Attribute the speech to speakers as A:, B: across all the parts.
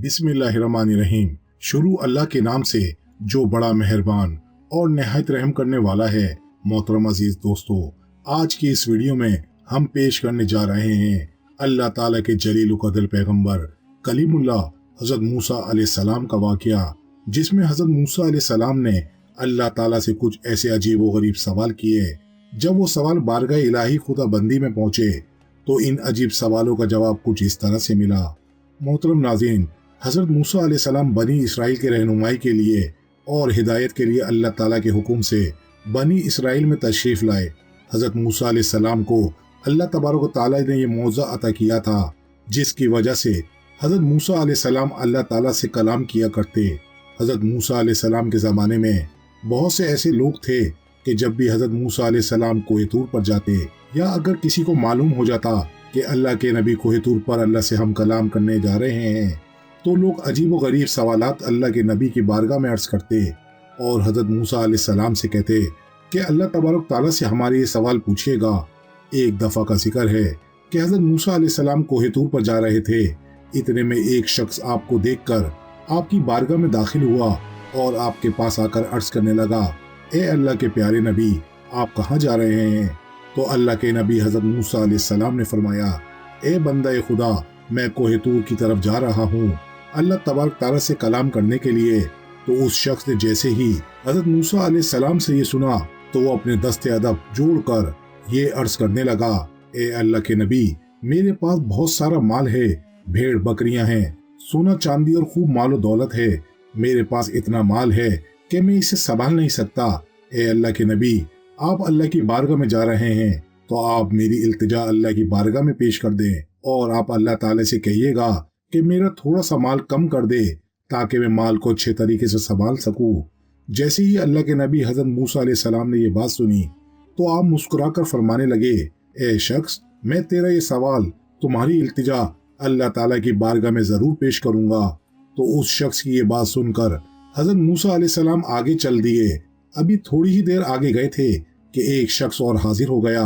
A: बिस्मिल्लाहिर्रहमानिर्रहीम। शुरू अल्लाह के नाम से जो बड़ा मेहरबान और नहायत रहम करने वाला है। मोहतरम अजीज दोस्तों, आज की इस वीडियो में हम पेश करने जा रहे हैं अल्लाह ताला के जलील कदर पैगंबर कलीमुल्लाह हज़रत मूसा अलैहिस्सलाम का वाक़या, जिसमें हज़रत मूसा अलैहिस्सलाम ने अल्लाह ताला से कुछ ऐसे अजीब व गरीब सवाल किए। जब वो सवाल बारगाह इलाही खुदा बंदी में पहुंचे तो इन अजीब सवालों का जवाब कुछ इस तरह से मिला। मोहतरम नाज़रीन, हज़रत मूसा अलैहिस्सलाम बनी इसराइल के रहनुमाई के लिए और हिदायत के लिए अल्लाह ताला के हुक्म से बनी इसराइल में तशरीफ़ लाए। हज़रत मूसा अलैहिस्सलाम को अल्लाह तबारक ताला ने ये मौज़ा अता किया था, जिसकी वजह से हज़रत मूसा अलैहिस्सलाम अल्लाह ताला से कलाम किया करते। हज़रत मूसा अलैहिस्सलाम के ज़माने में बहुत से ऐसे लोग थे कि जब भी हज़रत मूसा अलैहिस्सलाम कोहे तूर पर जाते या अगर किसी को मालूम हो जाता कि अल्लाह के नबी कोहे तूर पर अल्लाह से हम कलाम करने जा रहे हैं, तो लोग अजीब व गरीब सवालात अल्लाह के नबी की बारगाह में अर्ज़ करते और हज़रत मूसा अलैहिस्सलाम से कहते कि अल्लाह तबारक ताला से हमारे ये सवाल पूछिएगा। एक दफ़ा का जिक्र है कि हज़रत मूसा अलैहिस्सलाम कोहे तूर पर जा रहे थे। इतने में एक शख्स आपको देखकर आपकी बारगाह में दाखिल हुआ और आपके पास आकर अर्ज़ करने लगा, ए अल्लाह के प्यारे नबी, आप कहाँ जा रहे हैं? तो अल्लाह के नबी हज़रत मूसा अलैहिस्सलाम ने फरमाया, ए बंदा खुदा, मैं कोहे तूर की तरफ जा रहा हूँ अल्लाह तबारक ताला से कलाम करने के लिए। तो उस शख्स ने जैसे ही हज़रत मूसा अलैहिस्सलाम से ये सुना तो वो अपने दस्ते अदब जोड़कर ये अर्ज़ करने लगा, ए अल्लाह के नबी, मेरे पास बहुत सारा माल है, भेड़ बकरियां हैं, सोना चांदी और खूब मालो दौलत है। मेरे पास इतना माल है कि मैं इसे संभाल नहीं सकता। ए अल्लाह के नबी, आप अल्लाह की बारगाह में जा रहे हैं तो आप मेरी इल्तिजा अल्लाह की बारगाह में पेश कर दें और आप अल्लाह ताला से कहिएगा कि मेरा थोड़ा सा माल कम कर दे ताकि मैं माल को अच्छे तरीके से संभाल सकूं। जैसे ही अल्लाह के नबी हज़रत मूसा अलैहिस्सलाम ने ये बात सुनी तो आप मुस्कुराकर फरमाने लगे, ए शख्स, मैं तेरा ये सवाल, तुम्हारी इल्तिजा अल्लाह ताला की बारगाह में ज़रूर पेश करूंगा। तो उस शख्स की ये बात सुनकर हज़रत मूसा अलैहिस्सलाम आगे चल दिए। अभी थोड़ी ही देर आगे गए थे कि एक शख्स और हाजिर हो गया,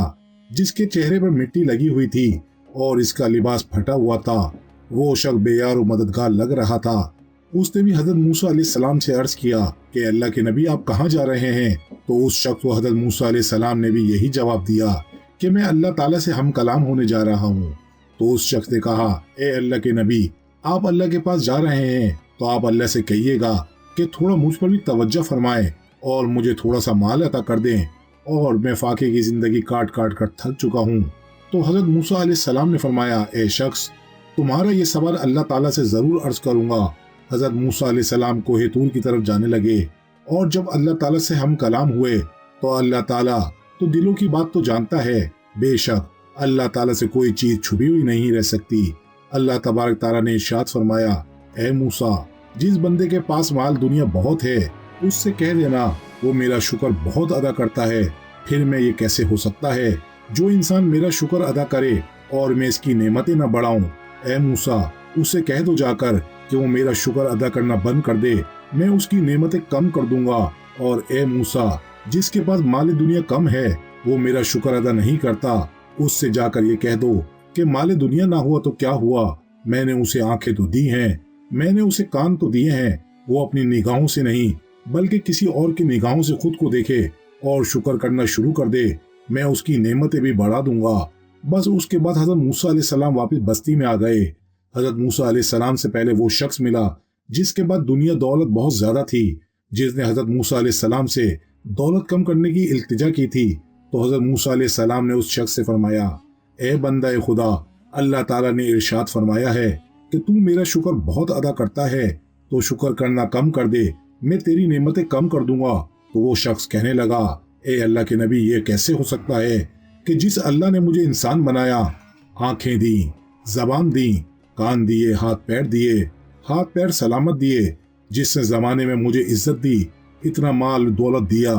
A: जिसके चेहरे पर मिट्टी लगी हुई थी और इसका लिबास फटा हुआ था। वो शख्स बेयार और मददगार लग रहा था। उसने भी हज़रत मूसा अलैहिस्सलाम से अर्ज़ किया कि अल्लाह के नबी, आप कहाँ जा रहे हैं? तो उस शख्स को हज़रत मूसा अलैहिस्सलाम ने भी यही जवाब दिया कि मैं अल्लाह ताला से हम कलाम होने जा रहा हूँ। तो उस शख्स ने कहा, ए अल्लाह के नबी, आप अल्लाह के पास जा रहे हैं तो आप अल्लाह से कहिएगा कि थोड़ा मुझ पर भी तवज्जो फरमाए और मुझे थोड़ा सा माल अता कर दें, और मैं फाके की जिंदगी काट काट कर थक चुका हूँ। तो हज़रत मूसा अलैहिस्सलाम ने फरमाया, ए शख्स, तुम्हारा ये सवाल अल्लाह ताला से ज़रूर अर्ज़ करूँगा। हज़रत मूसा अलैहिस्सलाम कोहे तूर की तरफ जाने लगे और जब अल्लाह ताला से हम कलाम हुए तो अल्लाह ताला तो दिलों की बात तो जानता है, बेशक अल्लाह ताला से कोई चीज़ छुपी हुई नहीं रह सकती। अल्लाह तबारक ताला ने इरशाद फरमाया, ए मूसा, जिस बंदे के पास माल दुनिया बहुत है उससे कह देना वो मेरा शुक्र बहुत अदा करता है। फिर मैं ये कैसे हो सकता है जो इंसान मेरा शुक्र अदा करे और मैं इसकी नेमतें न बढ़ाऊं? ए मूसा, उसे कह दो जाकर कि वो मेरा शुक्र अदा करना बंद कर दे, मैं उसकी नेमतें कम कर दूंगा। और ए मूसा, जिसके पास माल दुनिया कम है वो मेरा शुक्र अदा नहीं करता, उससे जाकर ये कह दो कि माल दुनिया ना हुआ तो क्या हुआ, मैंने उसे आंखें तो दी हैं, मैंने उसे कान तो दिए हैं, वो अपनी निगाहों से नहीं बल्कि किसी और की निगाहों से खुद को देखे और शुक्र करना शुरू कर दे, मैं उसकी नेमतें भी बढ़ा दूंगा। बस उसके बाद हज़रत मूसा अलैहिस्सलाम वापस बस्ती में आ गए। हज़रत मूसा अलैहिस्सलाम से पहले वो शख्स मिला जिसके बाद दुनिया दौलत बहुत ज्यादा थी, जिसने हज़रत मूसा अलैहिस्सलाम से दौलत कम करने की इल्तिजा की थी। तो हज़रत मूसा अलैहिस्सलाम ने उस शख्स से फरमाया, ए बंदा खुदा, अल्लाह ताला ने इरशाद फरमाया है कि तू मेरा शुक्र बहुत अदा करता है तो शुक्र करना कम कर दे, मैं तेरी नेमतें कम कर दूंगा। तो वो शख्स कहने लगा, ए अल्लाह के नबी, ये कैसे हो सकता है कि जिस अल्लाह ने मुझे इंसान बनाया, आंखें दी, जबान दी, कान दिए, हाथ पैर सलामत दिए, जिसने जमाने में मुझे इज्जत दी, इतना माल दौलत दिया,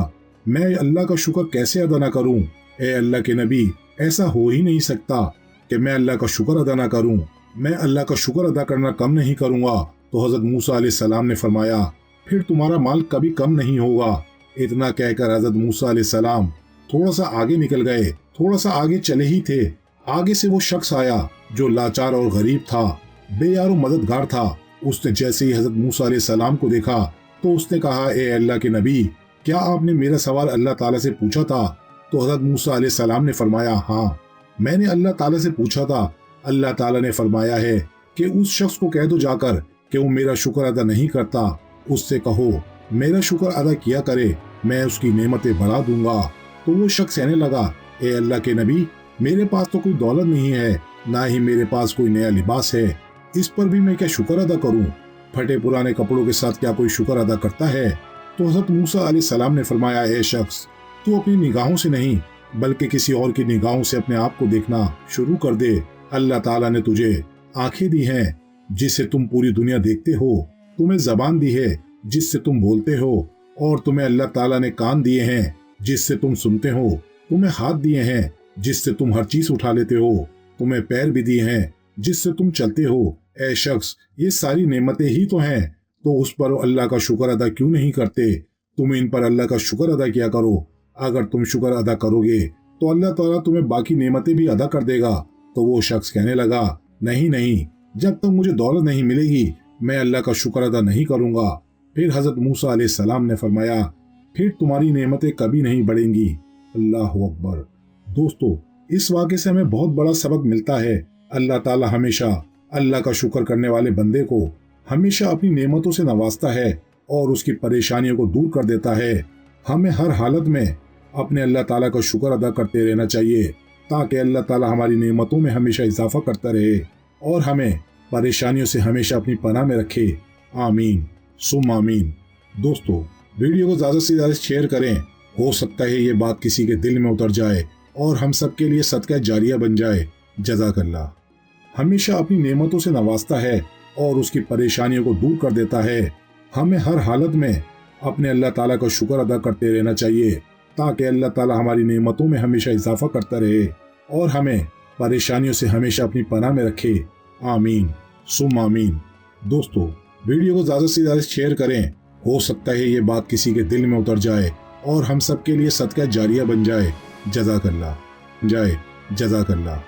A: मैं अल्लाह का शुक्र कैसे अदा न करूं? ए अल्लाह के नबी, ऐसा हो ही नहीं सकता कि मैं अल्लाह का शुक्र अदा न करूं, मैं अल्लाह का शुक्र अदा करना कम नहीं करूंगा। तो हज़रत मूसा अलैहिस्सलाम ने फरमाया, फिर तुम्हारा माल कभी कम नहीं होगा। इतना कहकर हज़रत मूसा अलैहिस्सलाम थोड़ा सा आगे निकल गए। थोड़ा सा आगे चले ही थे, आगे से वो शख्स आया जो लाचार और गरीब था, बेयारो मददगार था। उसने जैसे ही हजरत मूसा अलैहि सलाम को देखा तो उसने कहा, ए अल्लाह के नबी, क्या आपने मेरा सवाल अल्लाह ताला से पूछा था? तो हजरत मूसा अलैहि सलाम ने फरमाया, हाँ, मैंने अल्लाह ताला से पूछा था। अल्लाह ताला ने फरमाया है कि उस शख्स को कह दो जाकर कि वो मेरा शुक्र अदा नहीं करता, उससे कहो मेरा शुक्र अदा किया करे, मैं उसकी नेमतें बढ़ा दूंगा। तो वो शख्स कहने लगा, ए अल्लाह के नबी, मेरे पास तो कोई दौलत नहीं है, ना ही मेरे पास कोई नया लिबास है, इस पर भी मैं क्या शुक्र अदा करूं? फटे पुराने कपड़ों के साथ क्या कोई शुक्र अदा करता है? तो हज़रत मूसा अलैहि सलाम ने फरमाया, ए शख्स, तू अपनी निगाहों से नहीं बल्कि किसी और की निगाहों से अपने आप को देखना शुरू कर दे। अल्लाह ताला ने तुझे आंखें दी हैं जिससे तुम पूरी दुनिया देखते हो, तुम्हें जबान दी है जिससे तुम बोलते हो, और तुम्हें अल्लाह ताला ने कान दिए हैं जिससे तुम सुनते हो, तुम्हें हाथ दिए हैं जिससे तुम हर चीज उठा लेते हो, तुम्हें पैर भी दिए हैं जिससे तुम चलते हो। ऐ शख्स, ये सारी नेमतें ही तो हैं, तो उस पर अल्लाह का शुक्र अदा क्यों नहीं करते? तुम इन पर अल्लाह का शुक्र अदा किया करो। अगर तुम शुक्र अदा करोगे तो अल्लाह ताला तुम्हें बाकी नेमतें भी अदा कर देगा। तो वो शख्स कहने लगा, नहीं नहीं, जब तक मुझे दौलत नहीं मिलेगी मैं अल्लाह का शुक्र अदा नहीं करूंगा। फिर हजरत मूसा अलैहि सलाम ने फरमाया, फिर तुम्हारी नेमतें कभी नहीं बढ़ेंगी। अल्लाह अकबर। दोस्तों, इस वाक़े से हमें बहुत बड़ा सबक मिलता है। अल्लाह ताला हमेशा अल्लाह का शुक्र करने वाले बंदे को हमेशा अपनी नेमतों से नवाजता है और उसकी परेशानियों को दूर कर देता है। हमें हर हालत में अपने अल्लाह ताला का शुक्र अदा करते रहना चाहिए ताकि अल्लाह ताला हमारी नेमतों में हमेशा इजाफा करता रहे और हमें परेशानियों से हमेशा अपनी पनाह में रखे। आमीन सुम आमीन। दोस्तों, वीडियो को ज़्यादा से ज़्यादा शेयर करें, हो सकता है ये बात किसी के दिल में उतर जाए और हम सब के लिए सदका जारिया बन जाए। जज़ाकल्लाह। हमेशा अपनी नेमतों से नवाजता है और उसकी परेशानियों को दूर कर देता है। हमें हर हालत में अपने अल्लाह ताला का शुक्र अदा करते रहना चाहिए ताकि अल्लाह ताला हमारी नेमतों में हमेशा इजाफा करता रहे और हमें परेशानियों से हमेशा अपनी पनाह में रखे। आमीन सुम आमीन। दोस्तों, वीडियो को ज़्यादा से ज़्यादा शेयर करें, हो सकता है ये बात किसी के दिल में उतर जाए और हम सब के लिए सदका जारिया बन जाए। जज़ाकल्लाह। जज़ाकल्लाह।